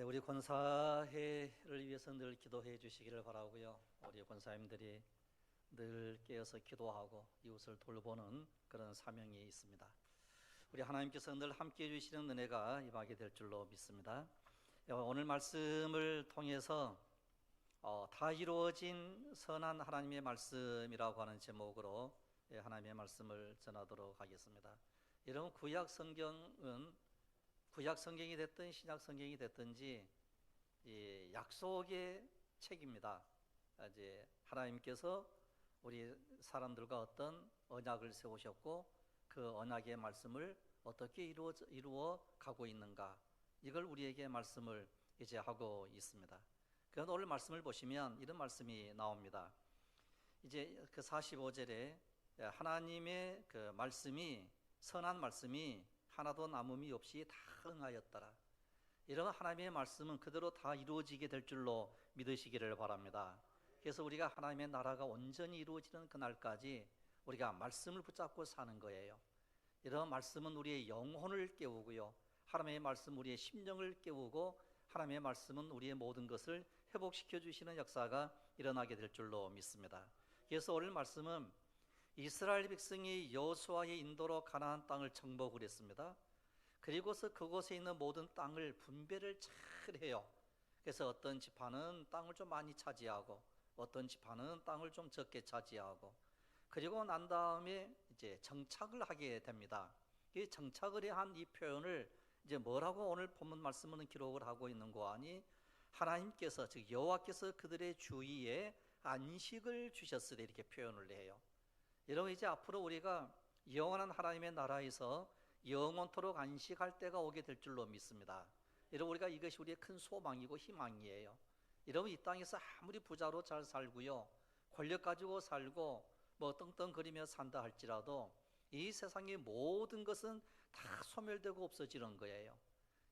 우리 권사회를 위해서 늘 기도해 주시기를 바라고요. 우리 권사님들이 늘 깨어서 기도하고 이웃을 돌보는 그런 사명이 있습니다. 우리 하나님께서 늘 함께해 주시는 은혜가 임하게 될 줄로 믿습니다. 오늘 말씀을 통해서 다 이루어진 선한 하나님의 말씀이라고 하는 제목으로 하나님의 말씀을 전하도록 하겠습니다. 여러분, 구약 성경이 됐든 신약 성경이 됐든지 이 약속의 책입니다. 이제 하나님께서 우리 사람들과 어떤 언약을 세우셨고 그 언약의 말씀을 어떻게 이루어 가고 있는가, 이걸 우리에게 말씀을 이제 하고 있습니다. 그런데 오늘 말씀을 보시면 이런 말씀이 나옵니다. 이제 그 45절에 하나님의 그 말씀이, 선한 말씀이 하나도 남음이 없이 다 응하였더라. 이런 하나님의 말씀은 그대로 다 이루어지게 될 줄로 믿으시기를 바랍니다. 그래서 우리가 하나님의 나라가 온전히 이루어지는 그날까지 우리가 말씀을 붙잡고 사는 거예요. 이런 말씀은 우리의 영혼을 깨우고요, 하나님의 말씀 우리의 심령을 깨우고, 하나님의 말씀은 우리의 모든 것을 회복시켜 주시는 역사가 일어나게 될 줄로 믿습니다. 그래서 오늘 말씀은 이스라엘 백성이 여호수아의 인도로 가나안 땅을 정복을 했습니다. 그리고서 그곳에 있는 모든 땅을 분배를 잘 해요. 그래서 어떤 지파는 땅을 좀 많이 차지하고 어떤 지파는 땅을 좀 적게 차지하고, 그리고 난 다음에 이제 정착을 하게 됩니다. 이 정착을 한 이 표현을 이제 뭐라고 오늘 본문 말씀은 기록을 하고 있는 거 아니, 하나님께서, 즉 여호와께서 그들의 주위에 안식을 주셨으리, 이렇게 표현을 해요. 여러분, 이제 앞으로 우리가 영원한 하나님의 나라에서 영원토록 안식할 때가 오게 될 줄로 믿습니다. 여러분, 우리가 이것이 우리의 큰 소망이고 희망이에요. 여러분, 이 땅에서 아무리 부자로 잘 살고요, 권력 가지고 살고 뭐 떵떵거리며 산다 할지라도 이 세상의 모든 것은 다 소멸되고 없어지는 거예요.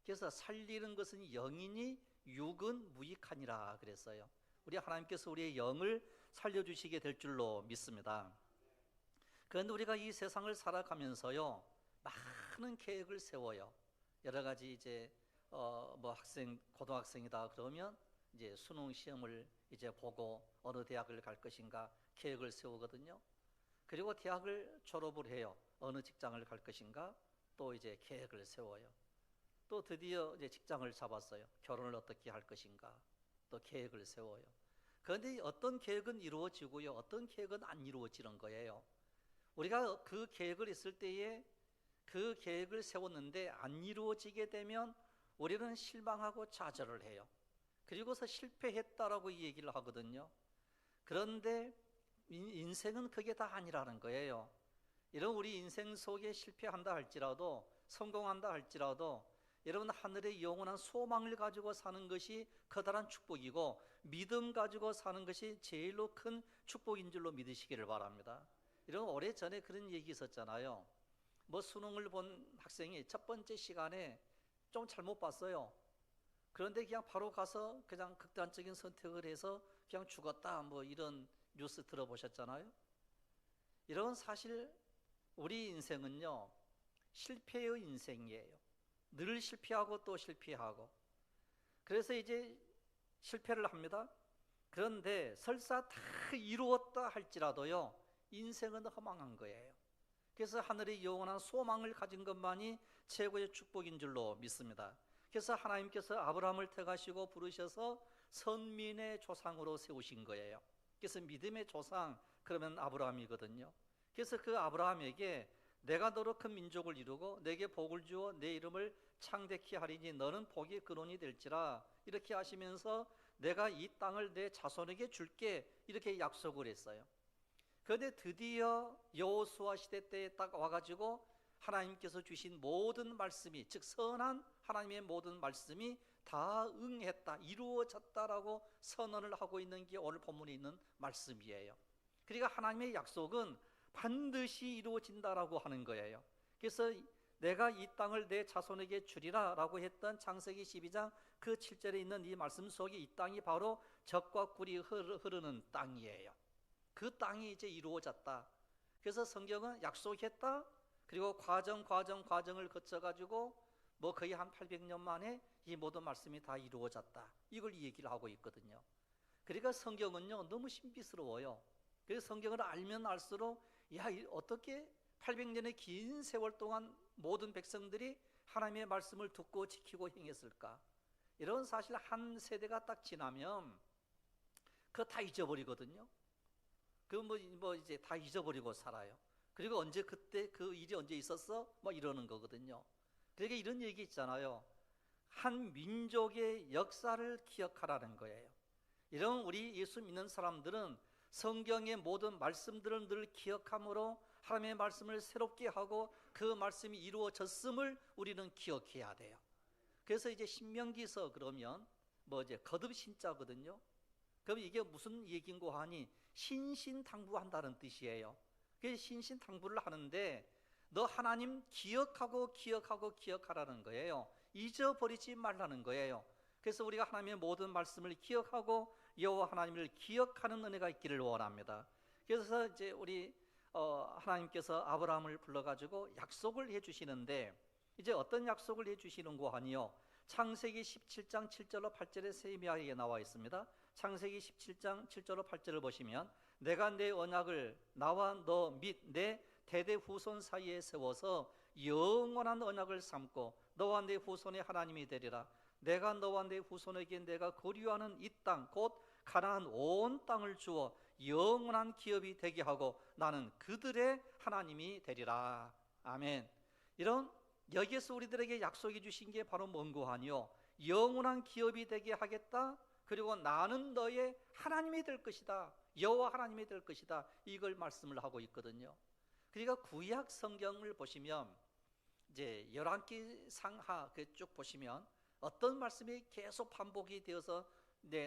그래서 살리는 것은 영이니 육은 무익하니라 그랬어요. 우리 하나님께서 우리의 영을 살려주시게 될 줄로 믿습니다. 그런데 우리가 이 세상을 살아가면서요, 많은 계획을 세워요. 여러 가지 이제 뭐 고등학생이다 그러면 이제 수능 시험을 이제 보고 어느 대학을 갈 것인가 계획을 세우거든요. 그리고 대학을 졸업을 해요. 어느 직장을 갈 것인가 또 이제 계획을 세워요. 또 드디어 이제 직장을 잡았어요. 결혼을 어떻게 할 것인가 또 계획을 세워요. 그런데 어떤 계획은 이루어지고요, 어떤 계획은 안 이루어지는 거예요. 우리가 그 계획을 있을 때에 그 계획을 세웠는데 안 이루어지게 되면 우리는 실망하고 좌절을 해요. 그리고서 실패했다라고 얘기를 하거든요. 그런데 인생은 그게 다 아니라는 거예요. 이런 우리 인생 속에 실패한다 할지라도 성공한다 할지라도 여러분, 하늘의 영원한 소망을 가지고 사는 것이 커다란 축복이고 믿음 가지고 사는 것이 제일로 큰 축복인 줄로 믿으시기를 바랍니다. 이런 오래전에 그런 얘기 있었잖아요. 뭐 수능을 본 학생이 첫 번째 시간에 좀 잘못 봤어요. 그런데 그냥 바로 가서 그냥 극단적인 선택을 해서 그냥 죽었다, 뭐 이런 뉴스 들어보셨잖아요. 이런, 사실 우리 인생은요, 실패의 인생이에요. 늘 실패하고 또 실패하고. 그래서 이제 실패를 합니다. 그런데 설사 다 이루었다 할지라도요, 인생은 허망한 거예요. 그래서 하늘의 영원한 소망을 가진 것만이 최고의 축복인 줄로 믿습니다. 그래서 하나님께서 아브라함을 택하시고 부르셔서 선민의 조상으로 세우신 거예요. 그래서 믿음의 조상, 그러면 아브라함이거든요. 그래서 그 아브라함에게 내가 너로 큰 민족을 이루고 내게 복을 주어 내 이름을 창대케 하리니 너는 복의 근원이 될지라, 이렇게 하시면서 내가 이 땅을 내 자손에게 줄게, 이렇게 약속을 했어요. 그런데 드디어 여호수아 시대 때에 딱 와가지고 하나님께서 주신 모든 말씀이, 즉 선한 하나님의 모든 말씀이 다 응했다, 이루어졌다라고 선언을 하고 있는 게 오늘 본문에 있는 말씀이에요. 그러니까 하나님의 약속은 반드시 이루어진다라고 하는 거예요. 그래서 내가 이 땅을 내 자손에게 주리라 라고 했던 창세기 12장 그 7절에 있는 이 말씀 속에 이 땅이 바로 젖과 꿀이 흐르는 땅이에요. 그 땅이 이제 이루어졌다. 그래서 성경은 약속했다, 그리고 과정을 거쳐가지고 뭐 거의 한 800년 만에 이 모든 말씀이 다 이루어졌다, 이걸 얘기를 하고 있거든요. 그러니까 성경은요 너무 신비스러워요. 그래서 성경을 알면 알수록 야, 어떻게 800년의 긴 세월 동안 모든 백성들이 하나님의 말씀을 듣고 지키고 행했을까? 이런 사실 한 세대가 딱 지나면 그거 다 잊어버리거든요. 뭐 이제 다 잊어버리고 살아요. 그리고 언제, 그때 그 일이 언제 있었어? 뭐 이러는 거거든요. 그러니까 이런 얘기 있잖아요. 한 민족의 역사를 기억하라는 거예요. 이런 우리 예수 믿는 사람들은 성경의 모든 말씀들을 늘 기억함으로 하나님의 말씀을 새롭게 하고 그 말씀이 이루어졌음을 우리는 기억해야 돼요. 그래서 이제 신명기서 그러면 뭐 이제 거듭 신자거든요. 그럼 이게 무슨 얘기인고 하니 신신당부한다는 뜻이에요. 그래서 신신당부를 하는데 너 하나님 기억하고 기억하고 기억하라는 거예요. 잊어버리지 말라는 거예요. 그래서 우리가 하나님의 모든 말씀을 기억하고 여호와 하나님을 기억하는 은혜가 있기를 원합니다. 그래서 이제 우리 하나님께서 아브라함을 불러가지고 약속을 해주시는데 이제 어떤 약속을 해주시는고 하니요, 창세기 17장 7절로 8절에 세미하게 나와 있습니다. 창세기 17장 7절로 8절을 보시면 내가 내 언약을 나와 너 및 내 대대 후손 사이에 세워서 영원한 언약을 삼고 너와 내 후손의 하나님이 되리라. 내가 너와 내 후손에게 내가 거류하는 이 땅 곧 가나안 온 땅을 주어 영원한 기업이 되게 하고 나는 그들의 하나님이 되리라. 아멘. 이런 여기에서 우리들에게 약속해 주신 게 바로 뭔고 하니요, 영원한 기업이 되게 하겠다, 그리고 나는 너의 하나님이 될 것이다, 여호와 하나님이 될 것이다, 이걸 말씀을 하고 있거든요. 그러니까 구약 성경을 보시면 이제 열왕기 상하 쭉 보시면 어떤 말씀이 계속 반복이 되어서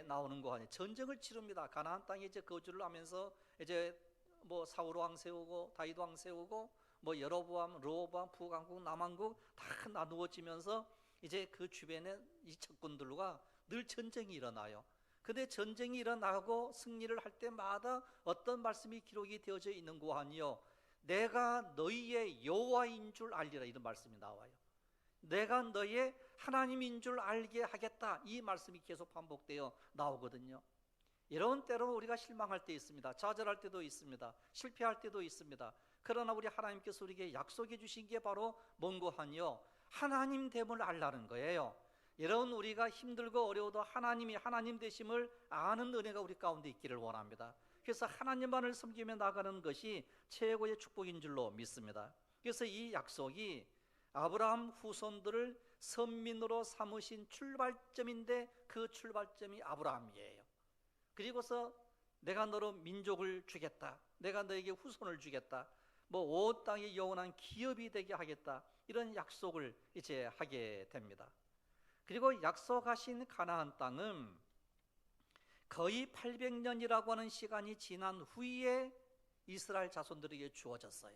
나오는 거 아니에요. 전쟁을 치릅니다. 가나안 땅에 이제 거주를 하면서 이제 뭐 사울 왕 세우고 다윗 왕 세우고 뭐 여로보암, 르호보암, 북왕국, 남왕국 다 나누어지면서 이제 그 주변에 이 적군들과 늘 전쟁이 일어나요. 근데 전쟁이 일어나고 승리를 할 때마다 어떤 말씀이 기록이 되어져 있는 거 아니요, 내가 너희의 여호와인 줄 알리라, 이런 말씀이 나와요. 내가 너의 하나님인 줄 알게 하겠다, 이 말씀이 계속 반복되어 나오거든요. 이런 때로 우리가 실망할 때 있습니다. 좌절할 때도 있습니다. 실패할 때도 있습니다. 그러나 우리 하나님께서 우리에게 약속해 주신 게 바로 뭔고 하니요, 하나님 됨을 알라는 거예요. 이런 우리가 힘들고 어려워도 하나님이 하나님 되심을 아는 은혜가 우리 가운데 있기를 원합니다. 그래서 하나님만을 섬기며 나가는 것이 최고의 축복인 줄로 믿습니다. 그래서 이 약속이 아브라함 후손들을 선민으로 삼으신 출발점인데 그 출발점이 아브라함이에요. 그리고서 내가 너로 민족을 주겠다, 내가 너에게 후손을 주겠다, 뭐 온 땅의 영원한 기업이 되게 하겠다, 이런 약속을 이제 하게 됩니다. 그리고 약속하신 가나안 땅은 거의 800년이라고 하는 시간이 지난 후에 이스라엘 자손들에게 주어졌어요.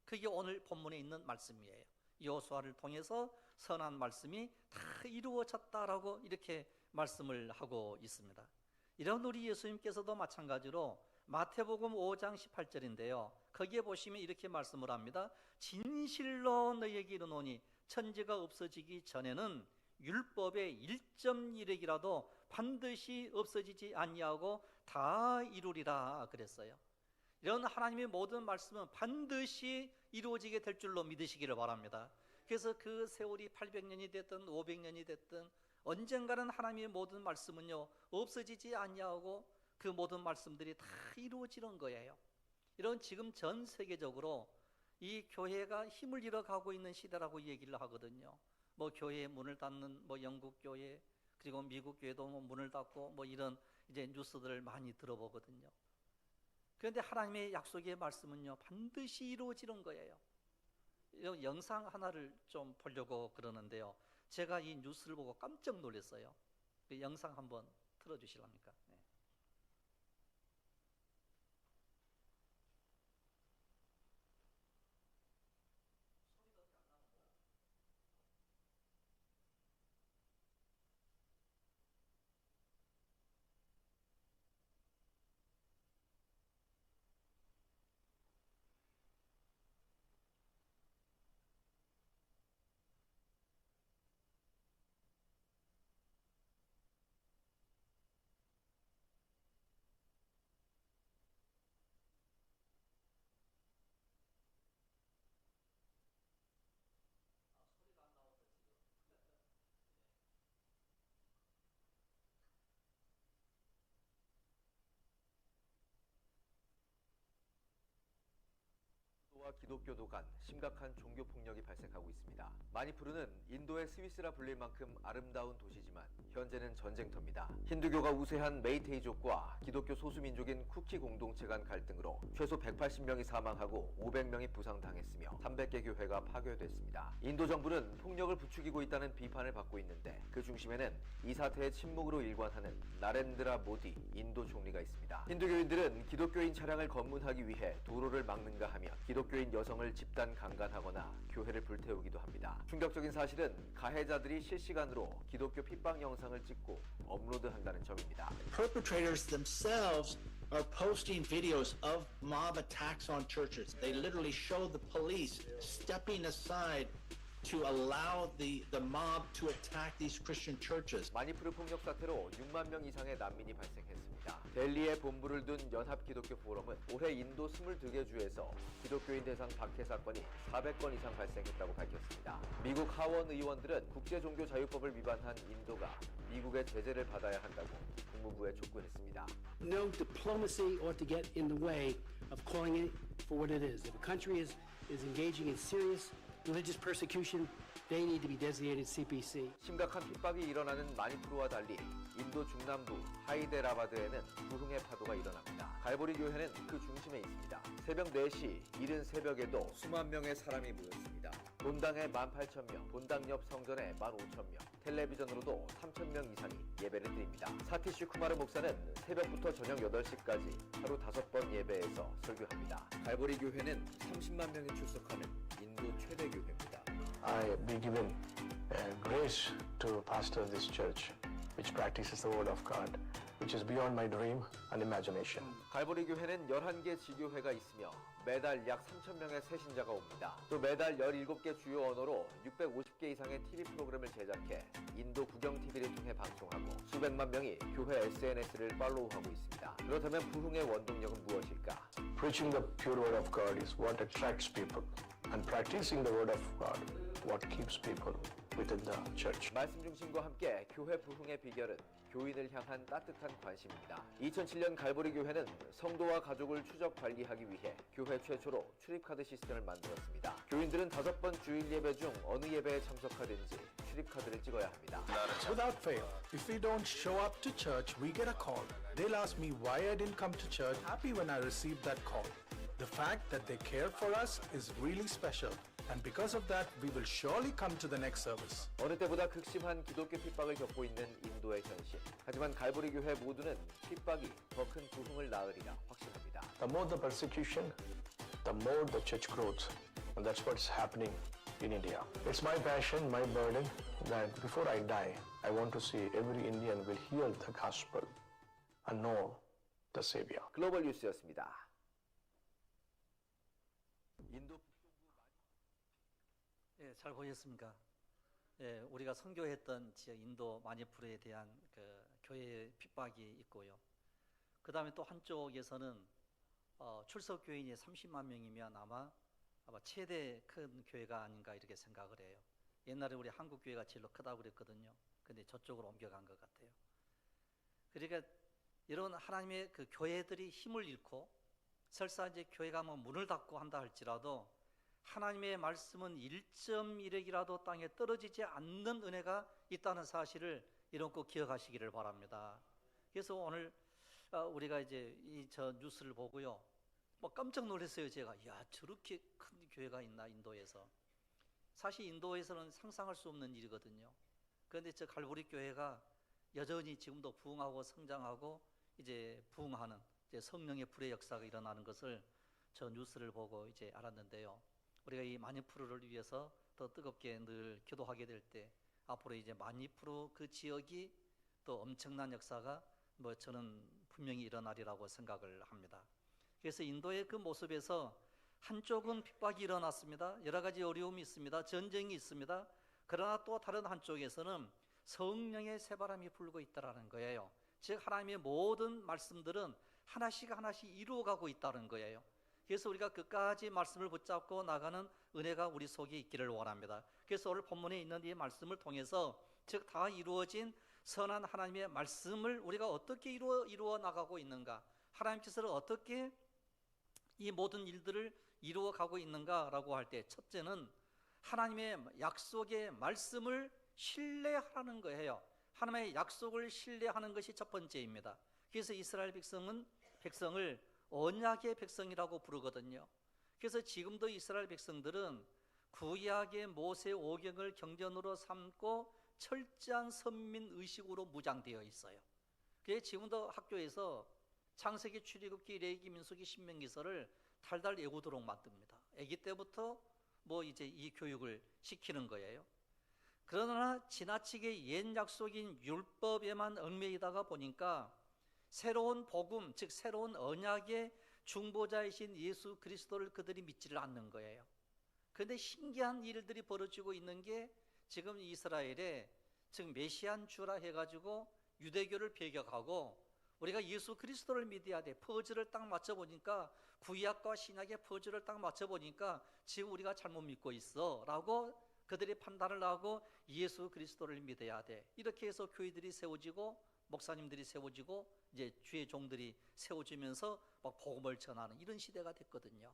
그게 오늘 본문에 있는 말씀이에요. 여호수아를 통해서 선한 말씀이 다 이루어졌다라고 이렇게 말씀을 하고 있습니다. 이런 우리 예수님께서도 마찬가지로 마태복음 5장 18절인데요, 거기에 보시면 이렇게 말씀을 합니다. 진실로 너희에게 이르노니 천지가 없어지기 전에는 율법의 1.1획이라도 반드시 없어지지 아니하고 다 이루리라 그랬어요. 이런 하나님의 모든 말씀은 반드시 이루어지게 될 줄로 믿으시기를 바랍니다. 그래서 그 세월이 800년이 됐든 500년이 됐든 언젠가는 하나님의 모든 말씀은요 없어지지 아니하고 그 모든 말씀들이 다 이루어지는 거예요. 이런 지금 전 세계적으로 이 교회가 힘을 잃어가고 있는 시대라고 얘기를 하거든요. 뭐 교회의 문을 닫는 뭐 영국 교회, 그리고 미국 교회도 뭐 문을 닫고 뭐 이런 이제 뉴스들을 많이 들어보거든요. 그런데 하나님의 약속의 말씀은요 반드시 이루어지는 거예요. 이런 영상 하나를 좀 보려고 그러는데요, 제가 이 뉴스를 보고 깜짝 놀랐어요. 그 영상 한번 틀어주실랍니까? 네. 인도와 기독교도 간 심각한 종교 폭력이 발생하고 있습니다. 마니푸르는 인도의 스위스라 불릴 만큼 아름다운 도시지만 현재는 전쟁터입니다. 힌두교가 우세한 메이테이족과 기독교 소수민족인 쿠키 공동체 간 갈등으로 최소 180명이 사망하고 500명이 부상당했으며 300개 교회가 파괴됐습니다. 인도 정부는 폭력을 부추기고 있다는 비판을 받고 있는데 그 중심에는 이 사태의 침묵으로 일관하는 나렌드라 모디 인도 총리가 있습니다. 힌두교인들은 기독교인 차량을 검문하기 위해 도로를 막는가 하며 기독교인 여성을 집단 강간하거나 교회를 불태우기도 합니다. 충격적인 사실은 가해자들이 실시간으로 기독교 핍박 영상을 찍고 업로드한다는 점입니다. Perpetrators themselves are posting videos of mob attacks on churches. They literally show the police stepping aside to allow the mob to attack these Christian churches. 마니푸르 폭력 사태로 6만 명 이상의 난민이 발생했습니다. 델리에 본부를 둔 연합기독교 포럼은 올해 인도 22개 주에서 기독교인 대상 박해 사건이 400건 이상 발생했다고 밝혔습니다. 미국 하원 의원들은 국제종교자유법을 위반한 인도가 미국의 제재를 받아야 한다고 국무부에 촉구했습니다. No diplomacy ought to get in the way of calling it for what it is. If a country is engaging in serious religious persecution, they need to be designated CPC. 심각한 핍박이 일어나는 마니푸르와 달리 인도 중남부 하이데라바드에는 부흥의 파도가 일어납니다. 갈보리 교회는 그 중심에 있습니다. 새벽 4시 이른 새벽에도 수만 명의 사람이 모였습니다. 본당에 18,000명, 본당 옆 성전에 15,000명, 텔레비전으로도 3,000명 이상이 예배를 드립니다. 사티쉬 쿠마르 목사는 새벽부터 저녁 8시까지 하루 5번 예배에서 설교합니다. 갈보리 교회는 30만 명이 출석하는 인도 최대 교회입니다. I be given grace to pastor this church, which practices the word of God, which is beyond my dream and imagination. 갈보리 교회는 11개 지교회가 있으며 매달 약 3,000명의 새신자가 옵니다. 또 매달 17개 주요 언어로 650개 이상의 TV 프로그램을 제작해 인도 국영TV를 통해 방송하고 수백만 명이 교회 SNS를 팔로우하고 있습니다. 그렇다면 부흥의 원동력은 무엇일까? Preaching the pure word of God is what attracts people, and practicing the word of God, what keeps people within the church. 말씀 중심과 함께 교회 부흥의 비결은 교인을 향한 따뜻한 관심입니다. 2007년 갈보리 교회는 성도와 가족을 추적 관리하기 위해 교회 최초로 출입카드 시스템을 만들었습니다. 교인들은 5번 주일 예배 중 어느 예배에 참석하든지 출입카드를 찍어야 합니다. Without fail, if we don't show up to church, we get a call. They'll ask me why I didn't come to church. Happy when I received that call. The fact that they care for us is really special. And because of that, we will surely come to the next service. 어느 때보다 극심한 기독교 핍박을 겪고 있는 인도의 현실. 하지만 갈보리 교회 모두는 핍박이 더 큰 부흥을 낳으리라 확신합니다. The more the persecution, the more the church grows. And that's what's happening in India. It's my passion, my burden, that before I die, I want to see every Indian will hear the gospel and know the Savior. 글로벌 뉴스였습니다. 인도 예, 잘 보셨습니까? 예, 우리가 선교했던 지역 인도 마니푸르에 대한 그 교회 핍박이 있고요. 그 다음에 또 한쪽에서는 출석 교인이 30만 명이면 아마 최대 큰 교회가 아닌가 이렇게 생각을 해요. 옛날에 우리 한국 교회가 제일 크다고 그랬거든요. 근데 저쪽으로 옮겨간 것 같아요. 그러니까 이런 하나님의 그 교회들이 힘을 잃고 설사 이제 교회가 뭐 문을 닫고 한다 할지라도 하나님의 말씀은 1.1핵이라도 땅에 떨어지지 않는 은혜가 있다는 사실을 이런 꼭 기억하시기를 바랍니다. 그래서 오늘 우리가 이제 저 뉴스를 보고요, 뭐 깜짝 놀랐어요. 제가 야, 저렇게 큰 교회가 있나 인도에서. 사실 인도에서는 상상할 수 없는 일이거든요. 그런데 저 갈보리 교회가 여전히 지금도 부흥하고 성장하고 이제 부흥하는 이제 성령의 불의 역사가 일어나는 것을 저 뉴스를 보고 이제 알았는데요. 우리가 이 마니푸르를 위해서 더 뜨겁게 늘 기도하게 될 때 앞으로 이제 마니푸르 그 지역이 또 엄청난 역사가 뭐 저는 분명히 일어나리라고 생각을 합니다. 그래서 인도의 그 모습에서 한쪽은 핍박이 일어났습니다. 여러 가지 어려움이 있습니다. 전쟁이 있습니다. 그러나 또 다른 한쪽에서는 성령의 새바람이 불고 있다라는 거예요. 즉 하나님의 모든 말씀들은 하나씩 하나씩 이루어가고 있다는 거예요. 그래서 우리가 끝까지 말씀을 붙잡고 나가는 은혜가 우리 속에 있기를 원합니다. 그래서 오늘 본문에 있는 이 말씀을 통해서 즉 다 이루어진 선한 하나님의 말씀을 우리가 어떻게 이루어 나가고 있는가, 하나님께서는 어떻게 이 모든 일들을 이루어가고 있는가라고 할 때 첫째는 하나님의 약속의 말씀을 신뢰하라는 거예요. 하나님의 약속을 신뢰하는 것이 첫 번째입니다. 그래서 이스라엘 백성을 언약의 백성이라고 부르거든요. 그래서 지금도 이스라엘 백성들은 구약의 모세 오경을 경전으로 삼고 철저한 선민의식으로 무장되어 있어요. 그래서 지금도 학교에서 창세기, 출애굽기, 레위기, 민수기, 신명기서를 달달 외우도록 만듭니다. 아기 때부터 이제 이 교육을 시키는 거예요. 그러나 지나치게 옛 약속인 율법에만 얽매이다가 보니까 새로운 복음, 즉 새로운 언약의 중보자이신 예수 그리스도를 그들이 믿지를 않는 거예요. 그런데 신기한 일들이 벌어지고 있는 게 지금 이스라엘에 즉 메시안 주라 해가지고 유대교를 배격하고 우리가 예수 그리스도를 믿어야 돼. 퍼즐을 딱 맞춰보니까 구약과 신약의 퍼즐을 딱 맞춰보니까 지금 우리가 잘못 믿고 있어 라고 그들이 판단을 하고 예수 그리스도를 믿어야 돼. 이렇게 해서 교회들이 세워지고 목사님들이 세워지고 이제 주의 종들이 세워지면서 막 복음을 전하는 이런 시대가 됐거든요.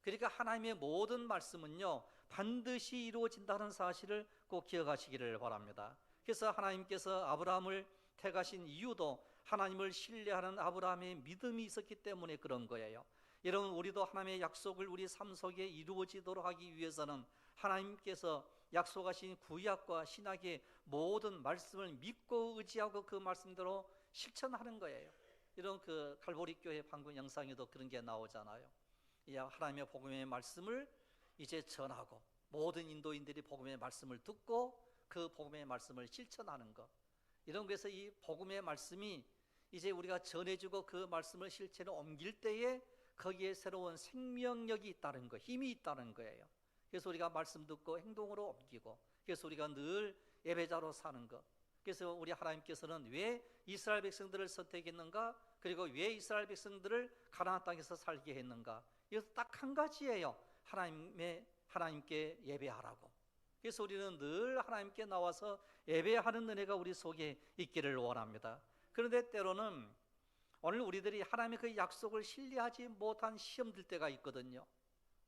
그러니까 하나님의 모든 말씀은요 반드시 이루어진다는 사실을 꼭 기억하시기를 바랍니다. 그래서 하나님께서 아브라함을 택하신 이유도 하나님을 신뢰하는 아브라함의 믿음이 있었기 때문에 그런 거예요. 여러분, 우리도 하나님의 약속을 우리 삶 속에 이루어지도록 하기 위해서는 하나님께서 약속하신 구약과 신약의 모든 말씀을 믿고 의지하고 그 말씀대로 실천하는 거예요. 이런 그 갈보리 교회 방금 영상에도 그런 게 나오잖아요. 하나님의 복음의 말씀을 이제 전하고 모든 인도인들이 복음의 말씀을 듣고 그 복음의 말씀을 실천하는 것. 이런 것에서 이 복음의 말씀이 이제 우리가 전해주고 그 말씀을 실천에 옮길 때에 거기에 새로운 생명력이 있다는 거, 힘이 있다는 거예요. 그래서 우리가 말씀 듣고 행동으로 옮기고, 그래서 우리가 늘 예배자로 사는 것. 그래서 우리 하나님께서는 왜 이스라엘 백성들을 선택했는가, 그리고 왜 이스라엘 백성들을 가나안 땅에서 살게 했는가. 이것도 딱 한 가지예요. 하나님께 예배하라고. 그래서 우리는 늘 하나님께 나와서 예배하는 은혜가 우리 속에 있기를 원합니다. 그런데 때로는 오늘 우리들이 하나님의 그 약속을 신뢰하지 못한 시험 들 때가 있거든요.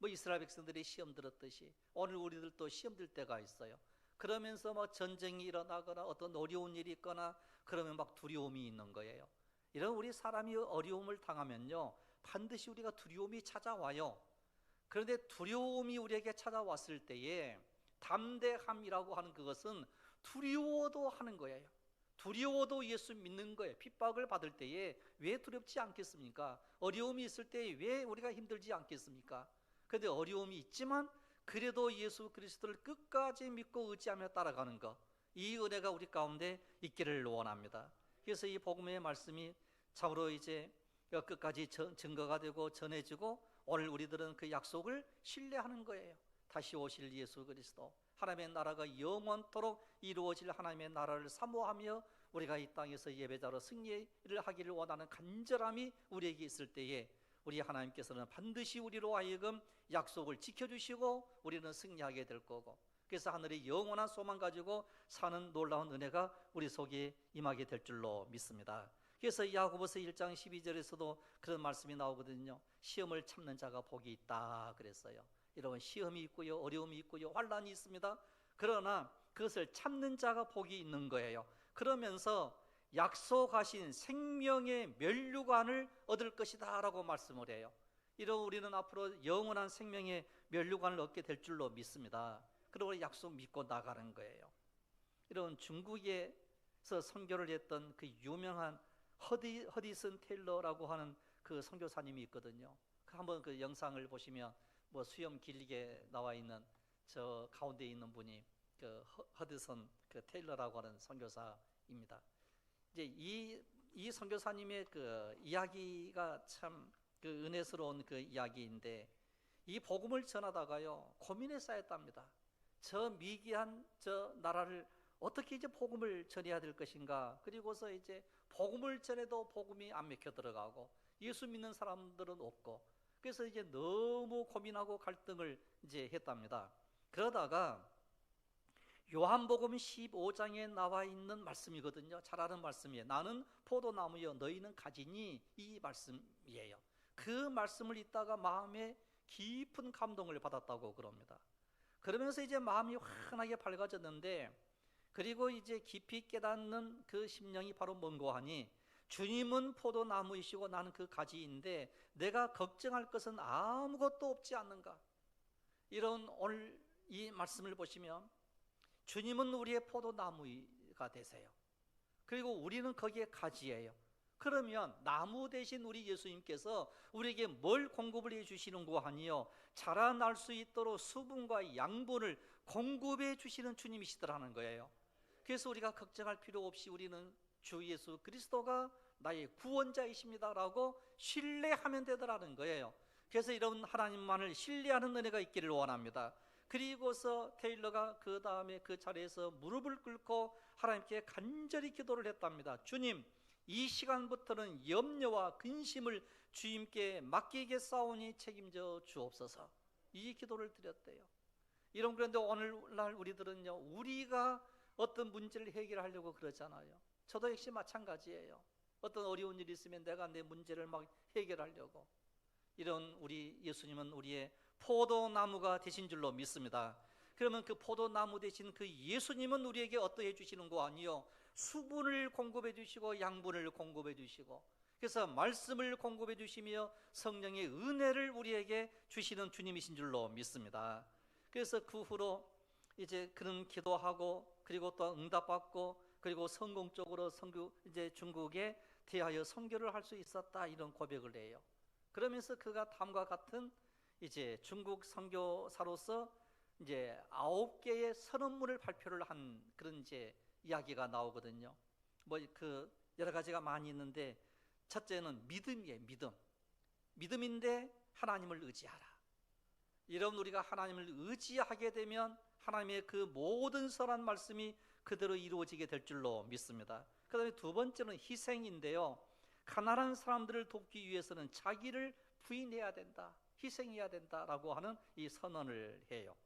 이스라엘 백성들이 시험 들었듯이 오늘 우리들도 시험 들 때가 있어요. 그러면서 전쟁이 일어나거나 어떤 어려운 일이 있거나 그러면 막 두려움이 있는 거예요. 이런 우리 사람이 어려움을 당하면요 반드시 우리가 두려움이 찾아와요. 그런데 두려움이 우리에게 찾아왔을 때에 담대함이라고 하는 그것은 두려워도 하는 거예요. 두려워도 예수 믿는 거예요. 핍박을 받을 때에 왜 두렵지 않겠습니까? 어려움이 있을 때에 왜 우리가 힘들지 않겠습니까? 그런데 어려움이 있지만 그래도 예수 그리스도를 끝까지 믿고 의지하며 따라가는 것, 이 은혜가 우리 가운데 있기를 원합니다. 그래서 이 복음의 말씀이 참으로 이제 끝까지 증거가 되고 전해지고 오늘 우리들은 그 약속을 신뢰하는 거예요. 다시 오실 예수 그리스도, 하나님의 나라가 영원토록 이루어질 하나님의 나라를 사모하며 우리가 이 땅에서 예배자로 승리를 하기를 원하는 간절함이 우리에게 있을 때에 우리 하나님께서는 반드시 우리로 하여금 약속을 지켜주시고 우리는 승리하게 될 거고, 그래서 하늘의 영원한 소망 가지고 사는 놀라운 은혜가 우리 속에 임하게 될 줄로 믿습니다. 그래서 야고보서 1장 12절에서도 그런 말씀이 나오거든요. 시험을 참는 자가 복이 있다 그랬어요. 여러분, 시험이 있고요, 어려움이 있고요, 환난이 있습니다. 그러나 그것을 참는 자가 복이 있는 거예요. 그러면서 약속하신 생명의 면류관을 얻을 것이다 라고 말씀을 해요. 이런 우리는 앞으로 영원한 생명의 면류관을 얻게 될 줄로 믿습니다. 그리고 약속 믿고 나가는 거예요. 이런 중국에서 선교를 했던 그 유명한 허디슨 테일러라고 하는 그 선교사님이 있거든요. 한번 그 영상을 보시면 수염 길게 나와 있는 저 가운데 있는 분이 그 허디슨 그 테일러라고 하는 선교사입니다. 이제 이 선교사님의 그 이야기가 참 그 은혜스러운 그 이야기인데, 이 복음을 전하다가요 고민에 쌓였답니다. 저 미개한 저 나라를 어떻게 이제 복음을 전해야 될 것인가. 그리고서 이제 복음을 전해도 복음이 안 먹혀 들어가고 예수 믿는 사람들은 없고, 그래서 이제 너무 고민하고 갈등을 이제 했답니다. 그러다가 요한복음 15장에 나와 있는 말씀이거든요. 잘 아는 말씀이에요. 나는 포도나무여 너희는 가지니, 이 말씀이에요. 그 말씀을 읽다가 마음에 깊은 감동을 받았다고 그럽니다. 그러면서 이제 마음이 환하게 밝아졌는데, 그리고 이제 깊이 깨닫는 그 심령이 바로 뭔고 하니, 주님은 포도나무이시고 나는 그 가지인데 내가 걱정할 것은 아무것도 없지 않는가. 이런 오늘 이 말씀을 보시면 주님은 우리의 포도나무가 되세요. 그리고 우리는 거기에 가지예요. 그러면 나무 대신 우리 예수님께서 우리에게 뭘 공급을 해주시는고 하니요, 자라날 수 있도록 수분과 양분을 공급해 주시는 주님이시더라는 거예요. 그래서 우리가 걱정할 필요 없이 우리는 주 예수 그리스도가 나의 구원자이십니다 라고 신뢰하면 되더라는 거예요. 그래서 이런 하나님만을 신뢰하는 은혜가 있기를 원합니다. 그리고서 테일러가 그 다음에 그 자리에서 무릎을 꿇고 하나님께 간절히 기도를 했답니다. 주님, 이 시간부터는 염려와 근심을 주님께 맡기겠사오니 책임져 주옵소서. 이 기도를 드렸대요. 이런, 그런데 오늘날 우리들은요, 우리가 어떤 문제를 해결하려고 그러잖아요. 저도 역시 마찬가지예요. 어떤 어려운 일이 있으면 내가 내 문제를 막 해결하려고. 이런 우리 예수님은 우리의 포도나무가 되신 줄로 믿습니다. 그러면 그 포도나무 되신 그 예수님은 우리에게 어떠해 주시는 거 아니요, 수분을 공급해 주시고 양분을 공급해 주시고, 그래서 말씀을 공급해 주시며 성령의 은혜를 우리에게 주시는 주님이신 줄로 믿습니다. 그래서 그 후로 이제 그런 기도하고, 그리고 또 응답받고, 그리고 성공적으로 이제 중국에 대하여 선교를 할 수 있었다, 이런 고백을 해요. 그러면서 그가 다음과 같은 이제 중국 선교사로서 이제 9개의 선언문을 발표를 한 그런 이제 이야기가 나오거든요. 뭐 그 여러 가지가 많이 있는데, 첫째는 믿음이에요. 믿음인데 하나님을 의지하라. 이런 우리가 하나님을 의지하게 되면 하나님의 그 모든 선한 말씀이 그대로 이루어지게 될 줄로 믿습니다. 그 다음에 두 번째는 희생인데요, 가난한 사람들을 돕기 위해서는 자기를 부인해야 된다, 희생해야 된다라고 하는 이 선언을 해요.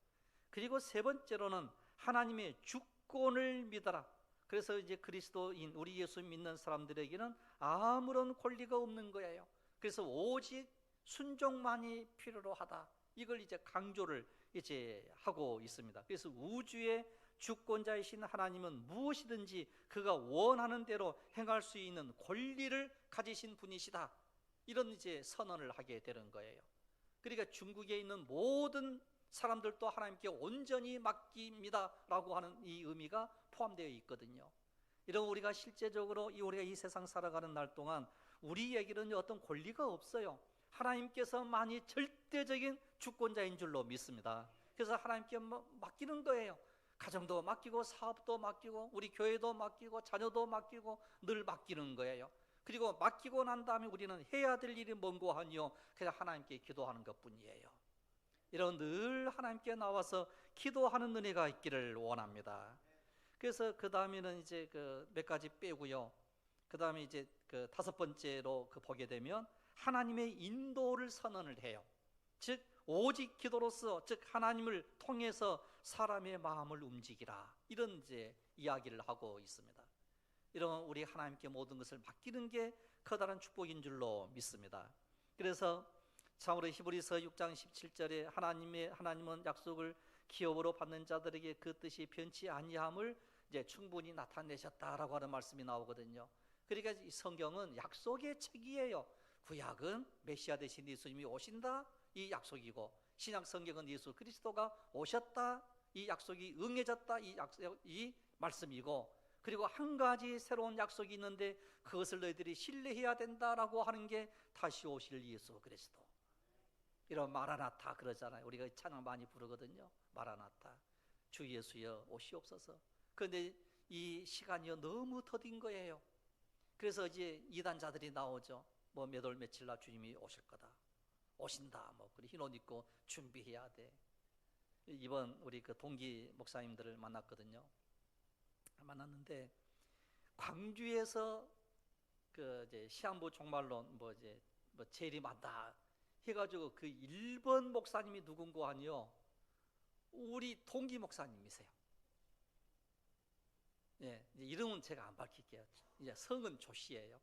그리고 세 번째로는 하나님의 주권을 믿어라. 그래서 이제 그리스도인 우리 예수 믿는 사람들에게는 아무런 권리가 없는 거예요. 그래서 오직 순종만이 필요로 하다, 이걸 이제 강조를 이제 하고 있습니다. 그래서 우주의 주권자이신 하나님은 무엇이든지 그가 원하는 대로 행할 수 있는 권리를 가지신 분이시다, 이런 이제 선언을 하게 되는 거예요. 그러니까 중국에 있는 모든 사람들도 하나님께 온전히 맡깁니다 라고 하는 이 의미가 포함되어 있거든요. 이런 우리가 실제적으로 우리가 이 세상 살아가는 날 동안 우리에게는 어떤 권리가 없어요. 하나님께서만이 절대적인 주권자인 줄로 믿습니다. 그래서 하나님께 맡기는 거예요. 가정도 맡기고, 사업도 맡기고, 우리 교회도 맡기고, 자녀도 맡기고, 늘 맡기는 거예요. 그리고 맡기고 난 다음에 우리는 해야 될 일이 뭔고 하니요, 그냥 하나님께 기도하는 것뿐이에요. 이런 늘 하나님께 나와서 기도하는 은혜가 있기를 원합니다. 그래서 그 다음에는 이제 그 몇 가지 빼고요. 그 다음에 이제 그 다섯 번째로 보게 되면 하나님의 인도를 선언을 해요. 즉 오직 기도로서, 즉 하나님을 통해서 사람의 마음을 움직이라, 이런 이제 이야기를 하고 있습니다. 이런 우리 하나님께 모든 것을 맡기는 게 커다란 축복인 줄로 믿습니다. 그래서 참으로 히브리서 6장 17절에 하나님은 약속을 기업으로 받는 자들에게 그 뜻이 변치 아니함을 이제 충분히 나타내셨다라고 하는 말씀이 나오거든요. 그러니까 이 성경은 약속의 책이에요. 구약은 메시아 되신 예수님이 오신다, 이 약속이고, 신약 성경은 예수 그리스도가 오셨다, 이 약속이 응해졌다, 이 말씀이고, 그리고 한 가지 새로운 약속이 있는데 그것을 너희들이 신뢰해야 된다라고 하는 게 다시 오실 예수 그리스도. 이런 마라나타 그러잖아요. 우리가 찬양 많이 부르거든요. 마라나타, 주 예수여 오시옵소서. 그런데 이 시간이 너무 더딘 거예요. 그래서 이제 이단자들이 나오죠. 뭐 몇 월 며칠 날 주님이 오실 거다, 오신다, 뭐 그리 흰 옷 입고 준비해야 돼. 이번 우리 그 동기 목사님들을 만났는데 광주에서 그 이제 시한부 종말론 뭐 재림한다 해가지고 그 1번 목사님이 누군고 하니요, 우리 동기 목사님이세요. 예, 이름은 제가 안 밝힐게요. 이제 성은 조씨예요.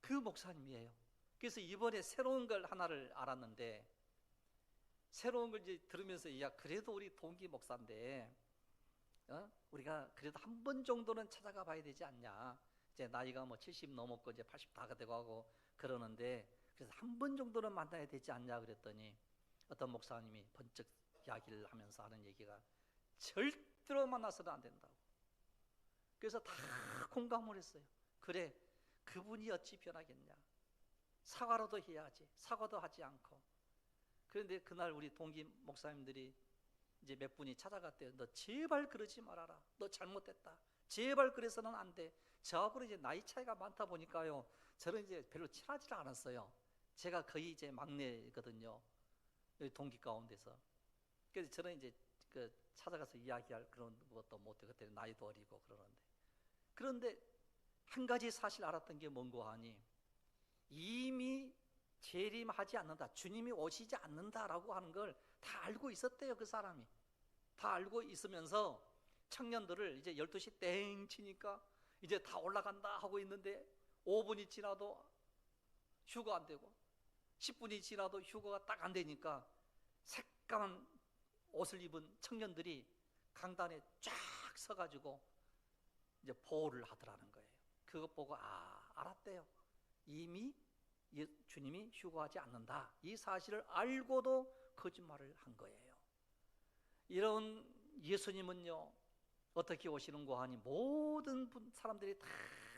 그 목사님이에요. 그래서 이번에 새로운 걸 하나를 알았는데, 새로운 걸 이제 들으면서 야 그래도 우리 동기 목사인데 우리가 그래도 한 번 정도는 찾아가 봐야 되지 않냐. 이제 나이가 뭐 70 넘었고 이제 80 다 되고 하고 그러는데 그래서 한 번 정도는 만나야 되지 않냐 그랬더니 어떤 목사님이 번쩍 이야기를 하면서 하는 얘기가 절대로 만나서는 안 된다고. 그래서 다 공감을 했어요. 그래, 그분이 어찌 변하겠냐. 사과라도 해야지. 사과도 하지 않고. 그런데 그날 우리 동기 목사님들이 이제 몇 분이 찾아갔대요. 너 제발 그러지 말아라. 너 잘못됐다. 제발 그래서는 안 돼. 저하고 이제 나이 차이가 많다 보니까요. 저는 이제 별로 친하지를 않았어요. 제가 거의 이제 막내거든요. 여기 동기 가운데서. 그래서 저는 이제 그 찾아가서 이야기할 그런 것도 못해. 그때 나이도 어리고 그러는데. 그런데 한 가지 사실 알았던 게 뭔고 하니 이미 재림하지 않는다. 주님이 오시지 않는다라고 하는 걸 다 알고 있었대요. 그 사람이. 다 알고 있으면서 청년들을 이제 12시 땡 치니까 이제 다 올라간다 하고 있는데 5분이 지나도 휴가 안 되고 10분이 지나도 휴가가 딱 안 되니까 새까만 옷을 입은 청년들이 강단에 쫙 서가지고 이제 보호를 하더라는 거예요. 그것 보고 알았대요. 이미 주님이 휴가하지 않는다. 이 사실을 알고도 거짓말을 한 거예요. 이런 예수님은요 어떻게 오시는고 하니 모든 사람들이 다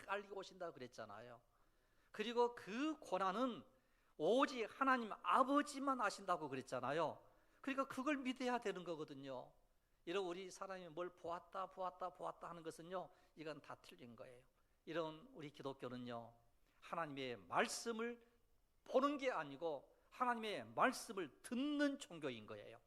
알고 오신다고 그랬잖아요. 그리고 그 고난은 오직 하나님 아버지만 아신다고 그랬잖아요. 그러니까 그걸 믿어야 되는 거거든요. 이런 우리 사람이 뭘 보았다 하는 것은요 이건 다 틀린 거예요. 이런 우리 기독교는요 하나님의 말씀을 보는 게 아니고 하나님의 말씀을 듣는 종교인 거예요.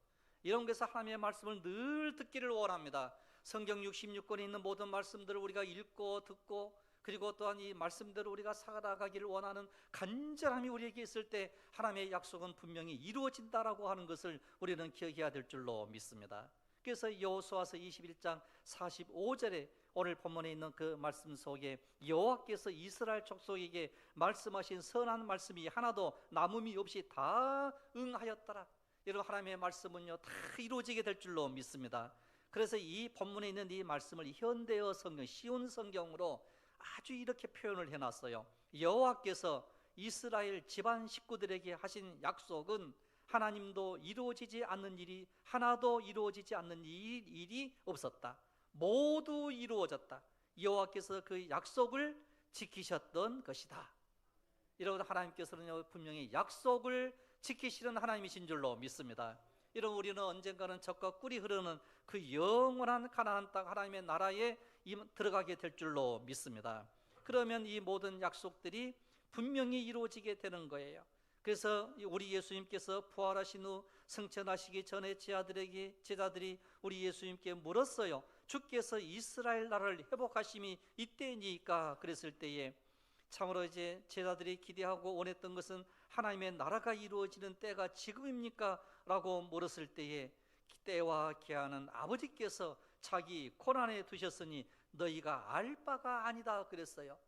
이런 것에서 하나님의 말씀을 늘 듣기를 원합니다. 성경 66권에 있는 모든 말씀들을 우리가 읽고 듣고 그리고 또한 이 말씀대로 우리가 살아가기를 원하는 간절함이 우리에게 있을 때 하나님의 약속은 분명히 이루어진다라고 하는 것을 우리는 기억해야 될 줄로 믿습니다. 그래서 여호수아서 21장 45절에 오늘 본문에 있는 그 말씀 속에 여호와께서 이스라엘 족속에게 말씀하신 선한 말씀이 하나도 남음이 없이 다 응하였더라. 여러분 하나님의 말씀은요 다 이루어지게 될 줄로 믿습니다. 그래서 이 본문에 있는 이 말씀을 현대어 성경, 쉬운 성경으로 아주 이렇게 표현을 해놨어요. 여호와께서 이스라엘 집안 식구들에게 하신 약속은 하나님도 이루어지지 않는 일이 하나도 이루어지지 않는 일이 없었다. 모두 이루어졌다. 여호와께서 그 약속을 지키셨던 것이다. 여러분 하나님께서는 분명히 약속을 지키시는 하나님이신 줄로 믿습니다. 이런 우리는 언젠가는 젖과 꿀이 흐르는 그 영원한 가나안 땅 하나님의 나라에 들어가게 될 줄로 믿습니다. 그러면 이 모든 약속들이 분명히 이루어지게 되는 거예요. 그래서 우리 예수님께서 부활하신 후 승천하시기 전에 제자들이 우리 예수님께 물었어요. 주께서 이스라엘 나라를 회복하심이 이때니까 그랬을 때에 참으로 이제 제자들이 기대하고 원했던 것은 하나님의 나라가 이루어지는 때가 지금입니까? 라고 물었을 때에 때와 기한은 아버지께서 자기 고난에 두셨으니 너희가 알 바가 아니다 그랬어요.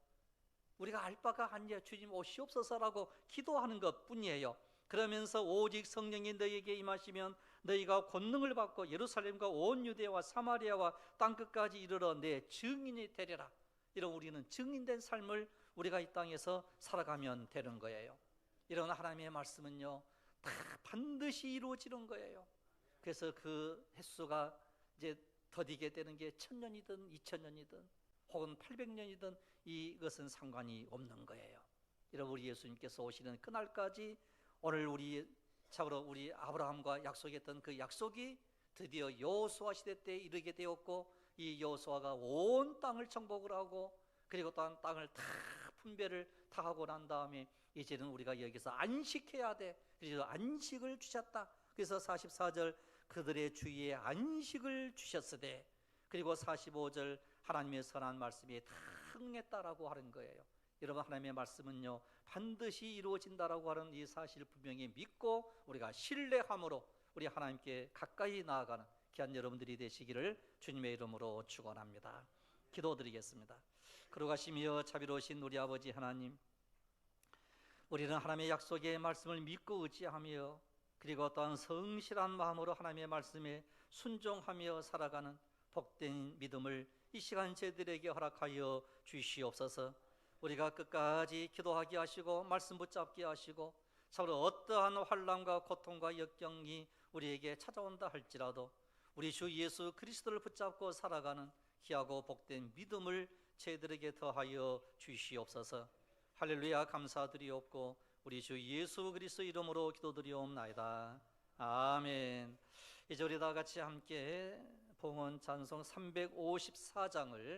우리가 알 바가 아니야. 주님 오시옵소서라고 기도하는 것뿐이에요. 그러면서 오직 성령이 너희에게 임하시면 너희가 권능을 받고 예루살렘과 온 유대와 사마리아와 땅끝까지 이르러 내 증인이 되리라. 이런 우리는 증인된 삶을 우리가 이 땅에서 살아가면 되는 거예요. 이런 하나님의 말씀은요 다 반드시 이루어지는 거예요. 그래서 그 횟수가 이제 더디게 되는 게 1000년이든 2000년이든 혹은 800년이든 이것은 상관이 없는 거예요. 이런 우리 예수님께서 오시는 그날까지 오늘 참으로 우리 아브라함과 약속했던 그 약속이 드디어 여호수아 시대 때 이르게 되었고 이 여호수아가 온 땅을 정복을 하고 그리고 또한 땅을 다 분배를 다 하고 난 다음에 이제는 우리가 여기서 안식해야 돼. 그래서 안식을 주셨다. 그래서 44절 그들의 주위에 안식을 주셨으되 그리고 45절 하나님의 선한 말씀이 다 응했다라고 하는 거예요. 여러분 하나님의 말씀은요 반드시 이루어진다라고 하는 이 사실을 분명히 믿고 우리가 신뢰함으로 우리 하나님께 가까이 나아가는 귀한 여러분들이 되시기를 주님의 이름으로 축원합니다. 기도드리겠습니다. 거룩하시며 자비로우신 우리 아버지 하나님, 우리는 하나님의 약속의 말씀을 믿고 의지하며 그리고 또한 성실한 마음으로 하나님의 말씀에 순종하며 살아가는 복된 믿음을 이 시간 저희들에게 허락하여 주시옵소서. 우리가 끝까지 기도하게 하시고 말씀 붙잡게 하시고 서로 어떠한 환난과 고통과 역경이 우리에게 찾아온다 할지라도 우리 주 예수 그리스도를 붙잡고 살아가는 귀하고 복된 믿음을 저희들에게 더하여 주시옵소서. 할렐루야. 감사드리옵고 우리 주 예수 그리스도 이름으로 기도드리옵나이다. 아멘. 이제 우리 다 같이 함께 봉헌 찬송 354장을